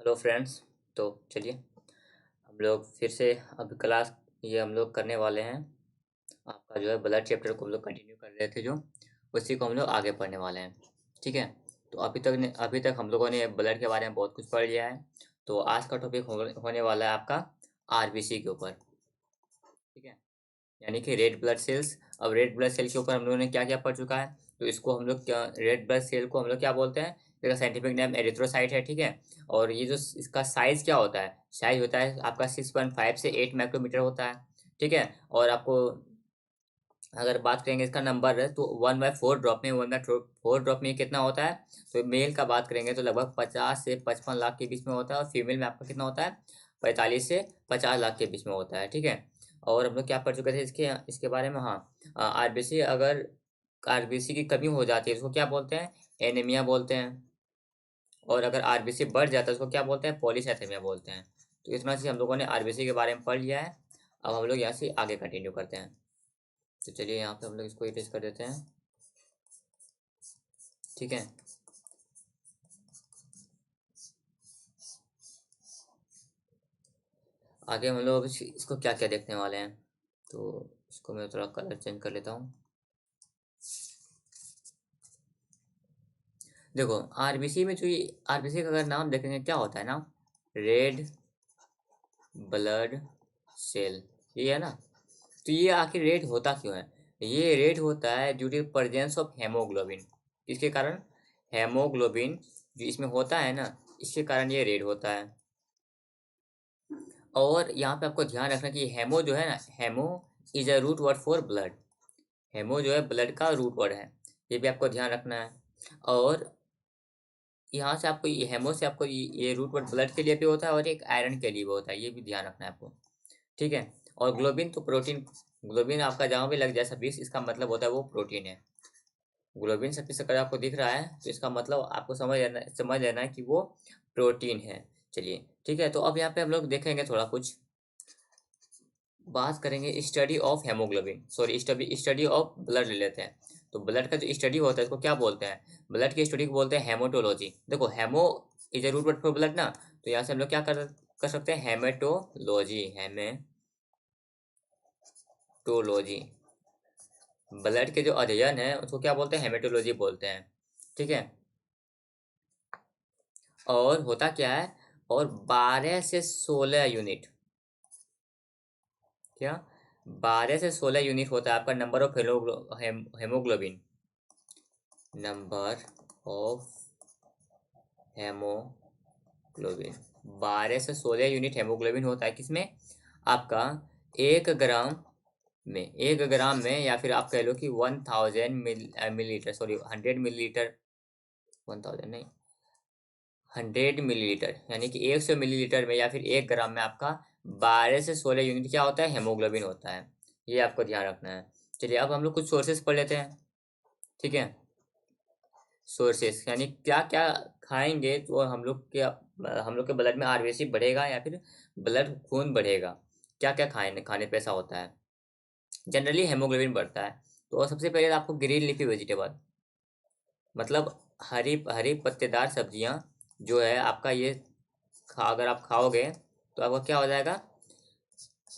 Hello friends. तो चलिए हम लोग फिर से अब क्लास ये हम लोग करने वाले हैं। आपका जो है ब्लड चैप्टर को हम लोग कंटिन्यू कर रहे थे जो उसी को हम लोग आगे पढ़ने वाले हैं। ठीक है। तो अभी तक हम लोगों ने ब्लड के बारे में बहुत कुछ पढ़ लिया है। तो आज का टॉपिक होने वाला है आपका आरबीसी के ऊपर। ठीक है। यानी कि रेड ब्लड सेल्स। अब रेड ब्लड सेल के ऊपर हम लोगों ने क्या क्या पढ़ चुका है। तो इसको हम लोग क्या रेड ब्लड सेल को हम लोग क्या बोलते हैं। इसका साइंटिफिक नेम एरिथ्रोसाइट है। ठीक है। और ये जो इसका साइज क्या होता है, साइज होता है आपका 6.5 से 8 माइक्रोमीटर होता है। ठीक है। और आपको अगर बात करेंगे इसका नंबर है तो 1/4 ड्रॉप में कितना होता है। तो मेल का बात करेंगे तो लगभग 50 से 55 लाख के बीच में होता है, और फीमेल में आपका कितना होता है 45 से 50 लाख के बीच में होता है। ठीक है। और हम लोग क्या पढ़ चुके थे इसके इसके बारे में। हाँ, आरबीसी अगर आरबीसी की कमी हो जाती है उसको क्या बोलते हैं, एनीमिया बोलते हैं। और अगर आरबीसी बढ़ जाता है उसको क्या बोलते हैं, पॉलीसाइथेमिया बोलते हैं। तो इतना से हम लोगों ने आरबीसी के बारे में पढ़ लिया है। अब हम लोग यहाँ से आगे कंटिन्यू करते हैं। तो चलिए यहाँ पे हम लोग इसको इरेज कर देते हैं। ठीक है। आगे हम लोग इसको क्या क्या देखने वाले हैं। तो इसको मैं थोड़ा कलर चेंज कर लेता हूँ। देखो आरबीसी में जो ये आरबीसी का अगर नाम देखेंगे क्या होता है ना, रेड ब्लड सेल, ये है ना। तो ये आखिर रेड होता क्यों है। ये रेड होता है due to presence of haemoglobin. इसके कारण हेमोग्लोबिन जो इसमें होता है ना, इसके कारण ये रेड होता है। और यहाँ पे आपको ध्यान रखना कि हेमो जो है ना, haemo is a root word for blood. Haemo जो है ब्लड का रूट वर्ड है, ये भी आपको ध्यान रखना है। और यहाँ से आपको ये हेमो से आपको ये रूट वर्ड ब्लड के लिए भी होता है और एक आयरन के लिए भी होता है, ये भी ध्यान रखना है आपको। ठीक है। और ग्लोबिन तो प्रोटीन, ग्लोबिन आपका जहाँ भी लग जाए 20, इसका मतलब होता है वो प्रोटीन है। ग्लोबिन 26 अगर आपको दिख रहा है तो इसका मतलब आपको समझ लेना है कि वो प्रोटीन है। चलिए ठीक है। तो अब यहाँ पे हम लोग देखेंगे थोड़ा कुछ बात करेंगे study of haemoglobin, sorry study of blood ले लेते हैं। तो ब्लड का जो स्टडी होता है इसको क्या बोलते हैं, ब्लड की स्टडी को बोलते हैं हेमोटोलॉजी। देखो haemo is a root word for blood ना, तो यहाँ से हम लोग क्या कर सकते हैं, हेमेटोलॉजी। हेमेटोलॉजी ब्लड के जो अध्ययन है उसको क्या बोलते हैं, हेमेटोलॉजी बोलते हैं। ठीक है। और होता क्या है, और 12 से 16 यूनिट, क्या 12 से 16 यूनिट होता है आपका number of haemoglobin. Number of haemoglobin 12 से 16 यूनिट हेमोग्लोबिन होता है किसमें, आपका 1 ग्राम में। 1 ग्राम में, या फिर आप कह लो कि 1000 मिलीलीटर, सॉरी 100 मिलीलीटर, 1000 नहीं, 100 मिलीलीटर, यानी कि 100 मिलीलीटर में या फिर 1 ग्राम में आपका 12 से 16 यूनिट क्या होता है, हेमोग्लोबिन होता है। ये आपको ध्यान रखना है। चलिए अब हम लोग कुछ सोर्सेस पढ़ लेते हैं। ठीक है। सोर्सेस यानी क्या क्या खाएंगे तो हम लोग के ब्लड में आरबीसी बढ़ेगा या फिर ब्लड खून बढ़ेगा। क्या क्या खाने खाने पे ऐसा होता है, जनरली हेमोग्लोबिन बढ़ता है। तो सबसे पहले आपको ग्रीन लीफी वेजिटेबल, मतलब हरी हरी पत्तेदार सब्जियां जो है आपका ये अगर आप खाओगे तो आपका क्या हो जाएगा,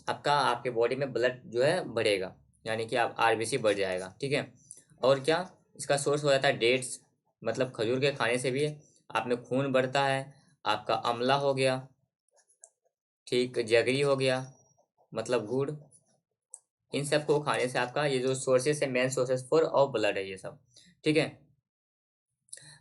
आपका आपके बॉडी में ब्लड जो है बढ़ेगा, यानी कि आप आरबीसी बढ़ जाएगा। ठीक है। और क्या, इसका सोर्स हो जाता है डेट्स, मतलब खजूर के खाने से भी आप में खून बढ़ता है। आपका अमला हो गया, ठीक, जगरी हो गया, मतलब गुड़। इन सब को खाने से आपका ये जो सोर्सेस है, main sources for of blood है ये सब। ठीक है।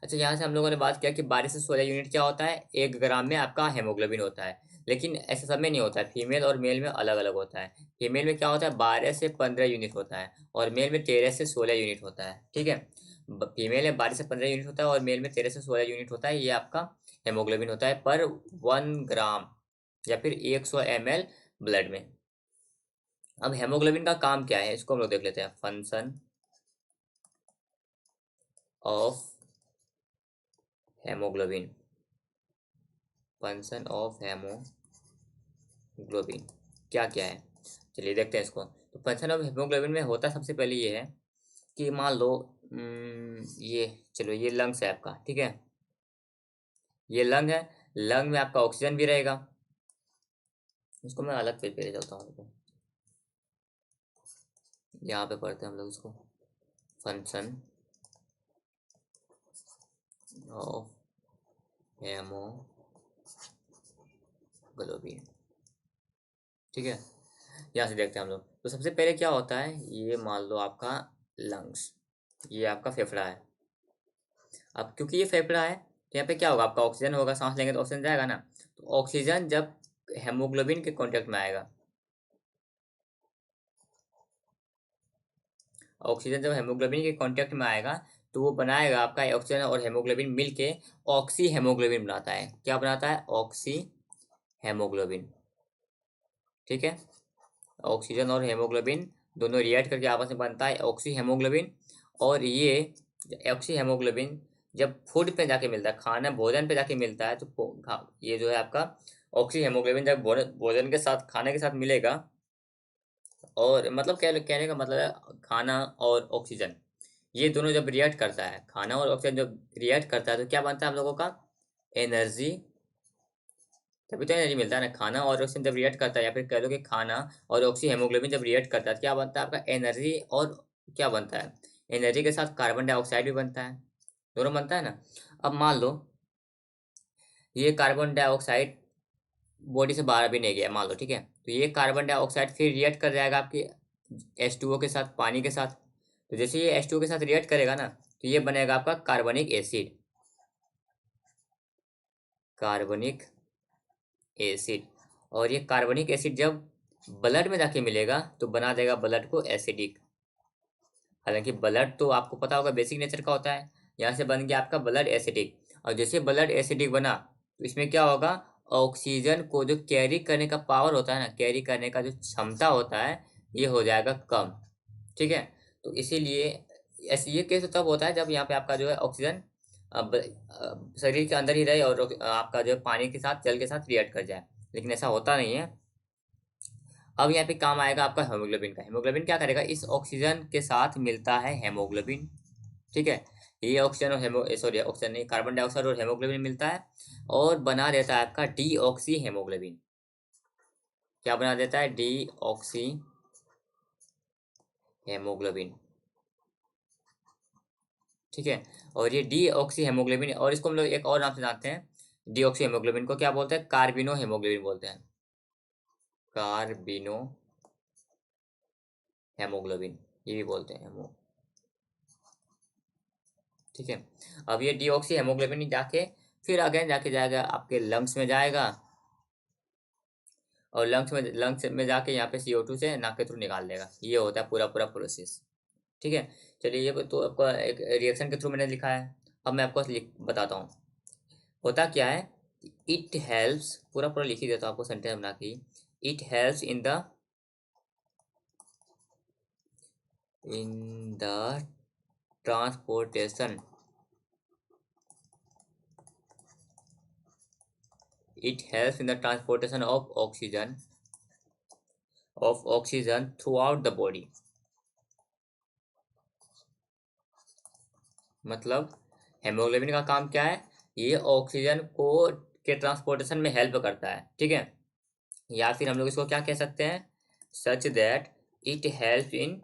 अच्छा यहाँ से हम लोगों ने बात किया कि 12 से 16 यूनिट क्या होता है, 1 ग्राम में आपका हेमोग्लोबिन होता है। लेकिन ऐसा सब में नहीं होता है, फीमेल और मेल में अलग अलग होता है। फीमेल में क्या होता है, 12 से 15 यूनिट होता है, और मेल में 13 से 16 यूनिट होता है। ठीक है। फीमेल में 12 से 15 यूनिट होता है और मेल में 13 से 16 यूनिट होता है। ये आपका हेमोग्लोबिन होता है पर 1 ग्राम या फिर 100 ml ब्लड में। अब हेमोग्लोबिन का काम क्या है इसको हम लोग देख लेते हैं। Function of haemoglobin, function of haemoglobin क्या क्या है, चलिए देखते हैं इसको। तो फंक्शन ऑफ हेमोग्लोबिन में होता सबसे पहले ये है कि मान लो ये चलो ये लंग्स है आपका। ठीक है। ये लंग है। लंग में आपका ऑक्सीजन भी रहेगा। इसको मैं अलग पेज पे ले चलता हूँ, यहाँ पे पढ़ते हैं हम लोग इसको, फंक्शन ऑफ हेमोग्लोबिन। ठीक है, यहाँ से देखते हैं हम लोग। तो सबसे पहले क्या होता है, ये मान लो आपका लंग्स, ये आपका फेफड़ा है। अब क्योंकि ये फेफड़ा है तो यहाँ पे क्या होगा, आपका ऑक्सीजन होगा, सांस लेंगे तो ऑक्सीजन जाएगा ना। तो ऑक्सीजन जब हेमोग्लोबिन के कांटेक्ट में आएगा, ऑक्सीजन जब हेमोग्लोबिन के कांटेक्ट में आएगा तो वो बनाएगा आपका ऑक्सीजन और हेमोग्लोबिन मिलके ऑक्सी हेमोग्लोबिन बनाता है। क्या बनाता है, ऑक्सी हेमोग्लोबिन। ठीक है, ऑक्सीजन और हेमोग्लोबिन दोनों रिएक्ट करके आपस में बनता है ऑक्सी हेमोग्लोबिन। और ये ऑक्सी हेमोग्लोबिन जब फूड पे जाके मिलता है, खाना भोजन पे जाके मिलता है, तो ये जो है आपका ऑक्सी हेमोग्लोबिन जब भोजन के साथ, खाने के साथ मिलेगा, और मतलब कहने का मतलब है खाना और ऑक्सीजन ये दोनों जब रिएक्ट करता है, खाना और ऑक्सीजन जब रिएक्ट करता है तो क्या बनता है हम लोगों का, एनर्जी। तभी तो एनर्जी मिलता है ना, खाना और ऑक्सीजन जब रिएक्ट करता है, या फिर कह लो कि खाना और ऑक्सी हेमोग्लोबिन जब रिएक्ट करता है, क्या बनता है आपका, एनर्जी। और क्या बनता है, एनर्जी के साथ कार्बन डाइऑक्साइड भी बनता है, दोनों बनता है ना। अब मान लो ये कार्बन डाइऑक्साइड बॉडी से बाहर भी नहीं गया, मान लो, ठीक है, तो ये कार्बन डाइऑक्साइड फिर रिएक्ट कर जाएगा आपकी H2O के साथ, पानी के साथ। तो जैसे ये H2O के साथ रिएक्ट करेगा ना, तो ये बनेगा आपका कार्बनिक एसिड, कार्बनिक एसिड। और ये कार्बनिक एसिड जब ब्लड में जाके मिलेगा तो बना देगा ब्लड को एसिडिक। हालांकि ब्लड तो आपको पता होगा बेसिक नेचर का होता है, यहाँ से बन गया आपका ब्लड एसिडिक। और जैसे ब्लड एसिडिक बना तो इसमें क्या होगा, ऑक्सीजन को जो कैरी करने का पावर होता है ना, कैरी करने का जो क्षमता होता है, ये हो जाएगा कम। ठीक है, तो इसीलिए ऐसे ये केस तब होता है जब यहाँ पे आपका जो है ऑक्सीजन शरीर के अंदर ही रहे और आपका जो है पानी के साथ, जल के साथ रिएक्ट कर जाए, लेकिन ऐसा होता नहीं है। अब यहाँ पे काम आएगा आपका हेमोग्लोबिन का। हेमोग्लोबिन क्या करेगा, इस ऑक्सीजन के साथ मिलता है हेमोग्लोबिन। ठीक है, ये ऑक्सीजन और सॉरी ऑक्सीजन नहीं, कार्बन डाइऑक्साइड और हेमोग्लोबिन मिलता है और बना देता है आपका डी ऑक्सी हेमोग्लोबिन। क्या बना देता है, डी ऑक्सी हेमोग्लोबिन। ठीक है, और ये डी ऑक्सी हेमोग्लोबिन, और इसको हम लोग एक और नाम से जानते हैं, डी ऑक्सी हेमोग्लोबिन को क्या बोलते हैं, कार्बिनो हेमोग्लोबिन बोलते हैं, कार्बिनो हेमोग्लोबिन ये भी बोलते हैं हेमो। ठीक है, अब ये डीऑक्सी हेमोग्लोबिन जाके फिर अगेन जाके जाएगा आपके लंग्स में जाएगा, और लंग्स में जाके यहाँ पे CO2 से नाक के थ्रू निकाल देगा। ये होता है पूरा पूरा प्रोसेस। ठीक है, चलिए ये तो आपका एक रिएक्शन के थ्रू मैंने लिखा है। अब मैं आपको बताता हूँ होता क्या है। इट हेल्प्स, पूरा पूरा लिख ही देता हूँ आपको सेंटेंस बना के। It helps in the transportation, it helps in the transportation of oxygen throughout the body। मतलब हेमोग्लोबिन का काम क्या है, ये ऑक्सीजन को के ट्रांसपोर्टेशन में हेल्प करता है। ठीक है, या फिर हम लोग इसको क्या कह सकते हैं, such that it help in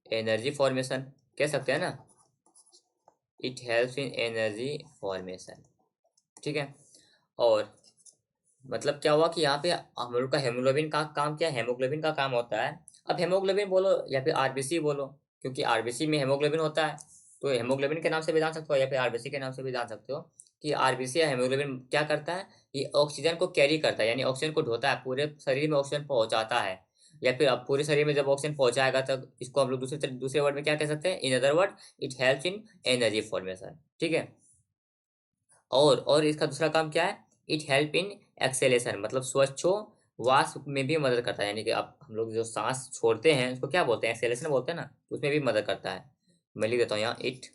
energy formation, कह सकते हैं ना, it helps in energy formation. ठीक है, और मतलब क्या हुआ कि यहाँ पे हम लोग का हेमोग्लोबिन का काम क्या है, हेमोग्लोबिन का काम होता है, अब हेमोग्लोबिन बोलो या फिर आरबीसी बोलो, क्योंकि आरबीसी में हेमोग्लोबिन होता है, तो हेमोग्लोबिन के नाम से भी जान सकते हो या फिर आरबीसी के नाम से भी जान सकते हो कि आरबीसी या हेमोग्लोबिन क्या करता है, ये ऑक्सीजन को कैरी करता है, यानी ऑक्सीजन को ढोता है, पूरे शरीर में ऑक्सीजन पहुंचाता है। या फिर अब पूरे शरीर में जब ऑक्सीजन पहुंचाएगा तब इसको हम लोग दूसरे वर्ड में क्या कह सकते हैं, in other word it helps in energy formation. ठीक है, और इसका दूसरा काम क्या है, इट हेल्प इन एक्सेलेशन, मतलब स्वच्छो वास में भी मदद करता है, यानी कि अब हम लोग जो सांस छोड़ते हैं उसको क्या बोलते हैं, एक्सेलेशन बोलते हैं ना, तो उसमें भी मदद करता है। मैं लिख देता हूँ यहाँ, it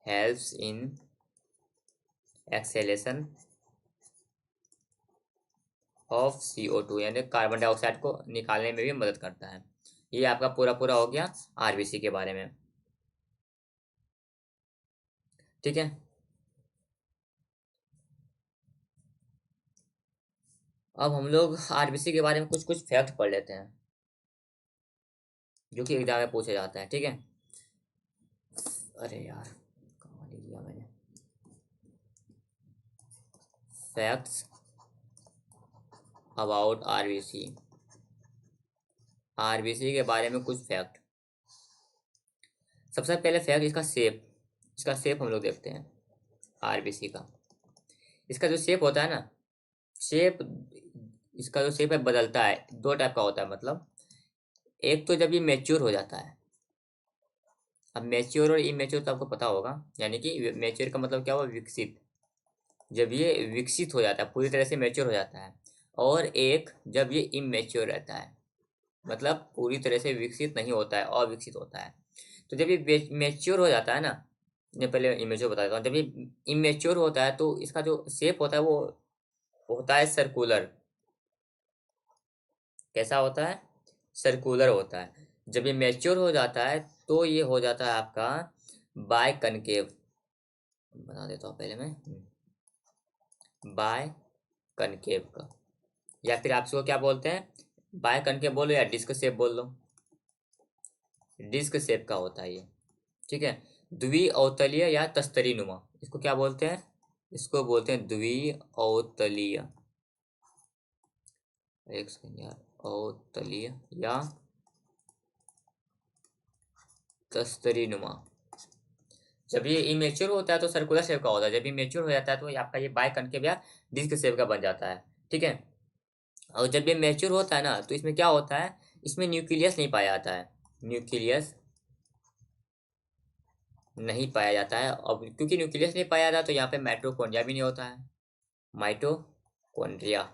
helps in acceleration of CO2, यानी कार्बन डाइऑक्साइड को निकालने में भी मदद करता है। ये आपका पूरा पूरा हो गया आरबीसी के बारे में। ठीक है। अब हम लोग आरबीसी के बारे में कुछ कुछ फैक्ट पढ़ लेते हैं जो कि एग्जाम में पूछे जाते हैं, ठीक है। अरे यार, कहाँ लिख दिया मैंने। फैक्ट्स अबाउट आरबीसी, आरबीसी के बारे में कुछ फैक्ट। सबसे पहले फैक्ट इसका शेप, इसका शेप हम लोग देखते हैं आरबीसी का। इसका जो शेप होता है ना, शेप, इसका जो शेप है बदलता है, दो टाइप का होता है। मतलब एक तो जब ये मैच्योर हो जाता है, अब मैच्योर और इमेच्योर तो आपको पता होगा, यानी कि मैच्योर का मतलब क्या हुआ, विकसित। जब ये विकसित हो जाता है, पूरी तरह से मैच्योर हो जाता है। और एक जब ये इमेच्योर रहता है, मतलब पूरी तरह से विकसित नहीं होता है, अविकसित होता है। तो जब ये मैच्योर हो जाता है ना, मैं पहले इमेच्योर बता देता हूँ। जब ये इमेच्योर होता है तो इसका जो शेप होता है वो होता है सर्कुलर। कैसा होता है, सर्कुलर होता है। जब ये मैच्योर हो जाता है तो ये हो जाता है आपका बाय कनकेव। बता देता हूँ पहले मैं, बाय कनकेव का, या फिर आप इसको क्या बोलते हैं, बाय कनकेव बोलो या डिस्क शेप बोल लो, डिस्क शेप का होता है ये, ठीक है। द्विअवतलीय या तस्तरी नुमा, इसको क्या बोलते हैं, इसको बोलते हैं द्विअवतलीय, एक सेकंड यार, अवतलीय या तस्तरी नुमा। जब ये इमेच्योर होता है तो सर्कुलर शेप का होता है, जब ये मेच्योर हो जाता है तो ये आपका ये बाय कनकेव या डिस्क शेप का बन जाता है, ठीक है। और जब ये मैच्योर होता है ना तो इसमें क्या होता है, इसमें न्यूक्लियस नहीं पाया जाता है, न्यूक्लियस नहीं पाया जाता है। अब क्योंकि न्यूक्लियस नहीं पाया जाता तो यहाँ पे माइटोकॉन्ड्रिया भी नहीं होता है, माइटोकॉन्ड्रिया,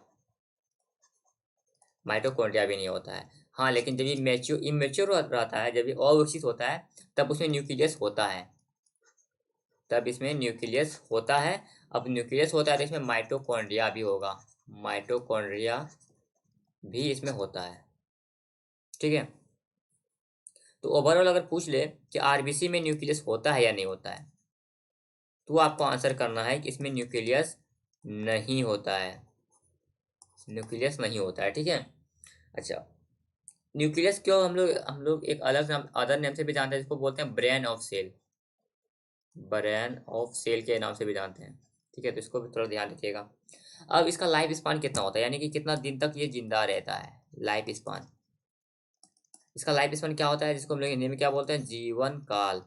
माइटोकॉन्ड्रिया भी नहीं होता है। हाँ, लेकिन जब ये मैच्योर इमेच्योर रहता है, जब ये अविकसित होता है, तब उसमें न्यूक्लियस होता है, तब इसमें न्यूक्लियस होता है। अब न्यूक्लियस होता है तो इसमें माइटोकॉन्ड्रिया भी होगा, माइटोकॉन्ड्रिया भी इसमें होता है, ठीक है। तो ओवरऑल अगर पूछ ले कि आरबीसी में न्यूक्लियस होता है या नहीं होता है, तो आपको आंसर करना है कि इसमें न्यूक्लियस नहीं होता है, न्यूक्लियस नहीं होता है, ठीक है। अच्छा, न्यूक्लियस क्यों हम लोग एक अलग नाम, अदर नेम से भी जानते हैं, जिसको बोलते हैं brain of cell, brain of cell के नाम से भी जानते हैं, ठीक है। तो इसको भी थोड़ा ध्यान रखिएगा। अब इसका लाइफ स्पान कितना होता है, यानी कि कितना दिन तक ये जिंदा रहता है, लाइफ स्पान। इसका लाइफ स्पान क्या होता है, जिसको हम लोग हिंदी में क्या बोलते हैं, जीवन काल।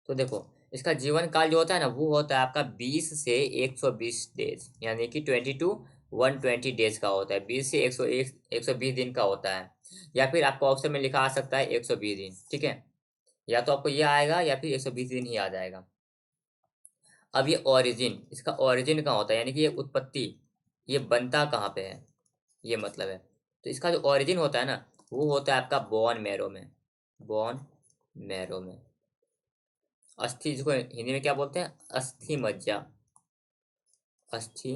तो देखो, इसका जीवन काल जो होता है ना, वो होता है आपका 20 से 120 डेज, यानी कि 20 to 120 डेज का होता है, 20 से 120 दिन का होता है। या फिर आपको ऑप्शन में लिखा आ सकता है 120 दिन, ठीक है। या तो आपको ये आएगा या फिर 120 दिन ही आ जाएगा। अब ये ओरिजिन, इसका ओरिजिन कहाँ होता है, यानी कि ये उत्पत्ति, ये बनता कहाँ पे है, ये मतलब है। तो इसका जो ओरिजिन होता है ना, वो होता है आपका बोन मैरो में, बोन मैरो में। अस्थि, जिसको हिंदी में क्या बोलते हैं, अस्थि मज्जा, अस्थि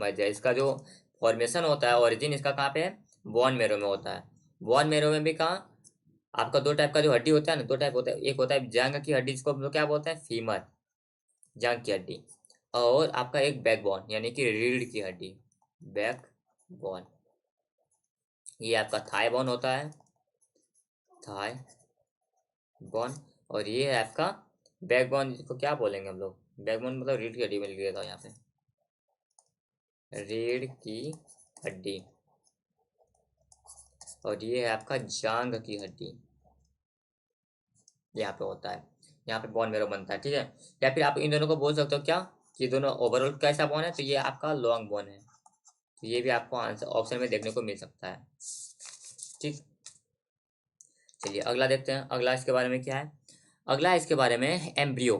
मज्जा। इसका जो फॉर्मेशन होता है, ओरिजिन इसका कहाँ पे है, बोन मैरो में होता है। बोन मैरो में भी कहाँ, आपका दो टाइप का जो हड्डी होता है ना, दो टाइप होता है, एक होता है जांघ की हड्डी, जिसको हम लोग क्या बोलते हैं, फीमर, जांघ की हड्डी। और आपका एक बैकबोन, यानी कि रीढ़ की हड्डी, बैक बोन। ये आपका थाई बोन होता है, थाई बोन। और ये है आपका बैकबोन, जिसको क्या बोलेंगे हम लोग, बैकबोन मतलब रीढ़ की हड्डी में लिख दिया था यहाँ पे, रीढ़ की हड्डी। और ये है आपका जांघ की हड्डी, यहाँ पे होता है, यहाँ पे बोन मेरो बनता है, ठीक है। या फिर आप इन दोनों को बोल सकते हो क्या, कि दोनों ओवरऑल कैसा बोन है, तो ये आपका लॉन्ग बोन है। तो ये भी आपको आंसर ऑप्शन में देखने को मिल सकता है, ठीक। चलिए अगला देखते हैं, अगला इसके बारे में क्या है। अगला इसके बारे में एम्ब्रियो।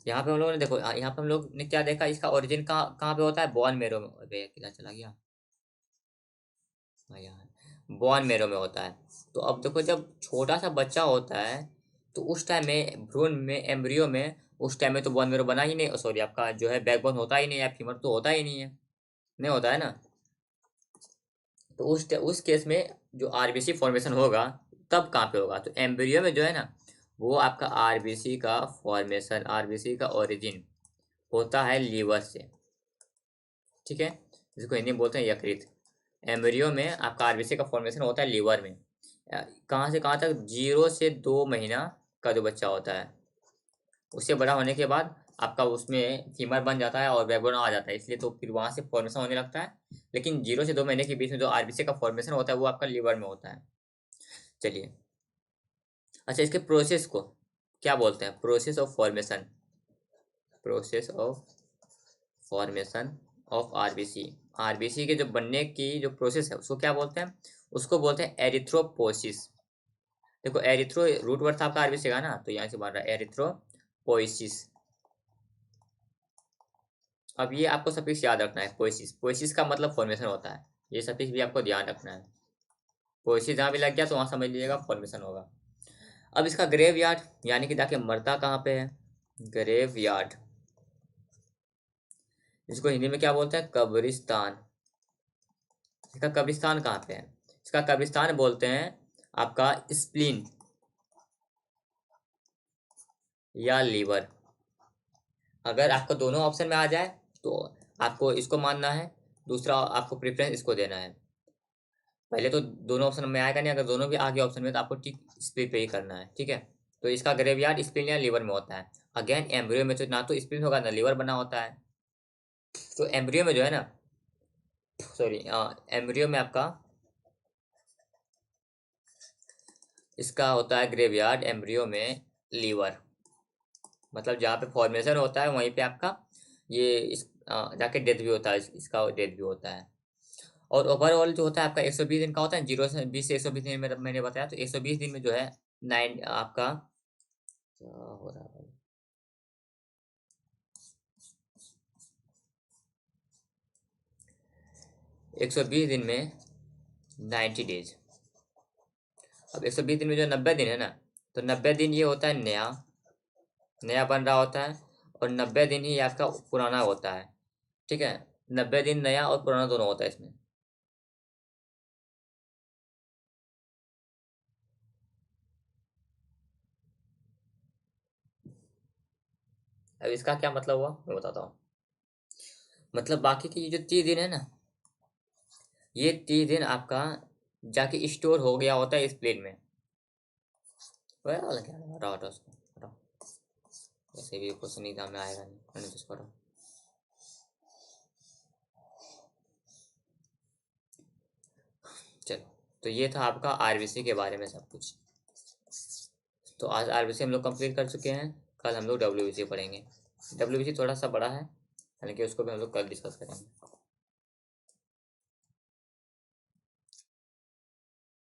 यहाँ पे हम लोगों ने देखो, यहाँ पे हम लोग ने क्या देखा, इसका ओरिजिन कहाँ कहाँ पे होता है, बोन मेरो में। अबे किधर चला गया, हाँ यहाँ बोन मेरो में होता है। तो अब देखो, जब छोटा सा बच्चा होता है तो उस टाइम में भ्रूण में, एम्ब्रियो में, उस टाइम में तो बोन मेरो बना ही नहीं, सॉरी आपका जो है बैकबोन होता ही नहीं, या फीमर तो होता ही नहीं है, नहीं होता है ना। तो उस केस में जो आरबीसी फॉर्मेशन होगा, तब कहाँ पे होगा? तो एम्ब्रियो में जो है ना, वो आपका आरबीसी का फॉर्मेशन, आरबीसी का ओरिजिन होता है लीवर से, ठीक है, जिसको हिंदी में बोलते हैं यकृत। एम्ब्रियो में आपका आरबीसी का फॉर्मेशन होता है लीवर में। कहाँ से कहाँ तक? 0 से 2 महीना का जो बच्चा होता है, उससे बड़ा होने के बाद आपका उसमें फीमर बन जाता है और बैकबोन आ जाता है, इसलिए तो फिर वहां से फॉर्मेशन होने लगता है। लेकिन 0 से 2 महीने के बीच में जो आरबीसी का फॉर्मेशन होता है वो आपका लीवर में होता है। चलिए, अच्छा, इसके प्रोसेस को क्या बोलते हैं? Process of formation, process of formation of RBC. RBC के जो बनने की जो प्रोसेस है उसको क्या बोलते हैं? उसको बोलते हैं एरिथ्रोपोसिस। देखो, एरिथ्रो रूट वर्ड था आपका आरबीसी का ना, तो यहाँ से बन रहा है एरिथ्रोपोइसिस। अब ये आपको सफिक्स याद रखना है, पोइसिस। पोइसिस का मतलब फॉर्मेशन होता है, ये सफिक्स भी आपको ध्यान रखना है। पोइसिस जहाँ भी लग गया तो वहाँ समझ लीजिएगा फॉर्मेशन होगा। अब इसका ग्रेव यार्ड, यानी कि जाके मरता कहाँ पे है? ग्रेव यार्ड, इसको हिंदी में क्या बोलते हैं? कब्रिस्तान। इसका कब्रिस्तान कहाँ पे है? इसका कब्रिस्तान बोलते हैं आपका स्प्लीन या लीवर। अगर आपको दोनों ऑप्शन में आ जाए तो आपको इसको मानना है, दूसरा आपको प्रेफरेंस इसको देना है। पहले तो दोनों ऑप्शन में आएगा नहीं, अगर दोनों भी आगे ऑप्शन में तो आपको टिक स्प्लिट पे ही करना है, ठीक है। तो इसका ग्रेवयार्ड स्प्लीन या लीवर में होता है। अगेन एम्ब्रियो में तो ना तो स्प्लीन होगा ना लीवर बना होता है। तो एम्ब्रियो में जो है ना, सॉरी, एम्ब्रियो में आपका इसका होता है ग्रेवयार्ड, एम्ब्रियो में लीवर। मतलब जहाँ पे फॉर्मेशन होता है वहीं पे आपका ये जाके डेथ भी होता है, इसका डेथ भी होता है। और ओवरऑल जो होता है आपका 120 दिन का होता है, 0 से 20 से 120 दिन में मैंने बताया, तो 120 दिन में जो है नाइन आपका क्या हो रहा है? 120 दिन में 90 डेज। अब 120 दिन में जो 90 दिन है ना, तो 90 दिन ये होता है नया, नया बन रहा होता है, और 90 दिन ही आपका पुराना होता है, ठीक है। 90 दिन नया और पुराना दोनों होता है इसमें। अब इसका क्या मतलब हुआ मैं बताता हूँ। मतलब बाकी के ये जो 30 दिन है ना, ये 30 दिन आपका जाके स्टोर हो गया होता है इस प्लेन में। वह वाला क्या है? हटाओ हटाओ उसको, हटाओ। वैसे भी क्वेश्चन एग्जाम में आएगा नहीं, मैंने जिसको हटाओ। चलो, तो ये था आपका आरबीसी के बारे में सब कुछ। तो आज आरबीसी हम लोग कंप्लीट कर चुके हैं, कल हम लोग डब्ल्यूबीसी पढ़ेंगे। डब्ल्यूबीसी थोड़ा सा बड़ा है, यानी कि उसको भी हम लोग कल डिस्कस करेंगे।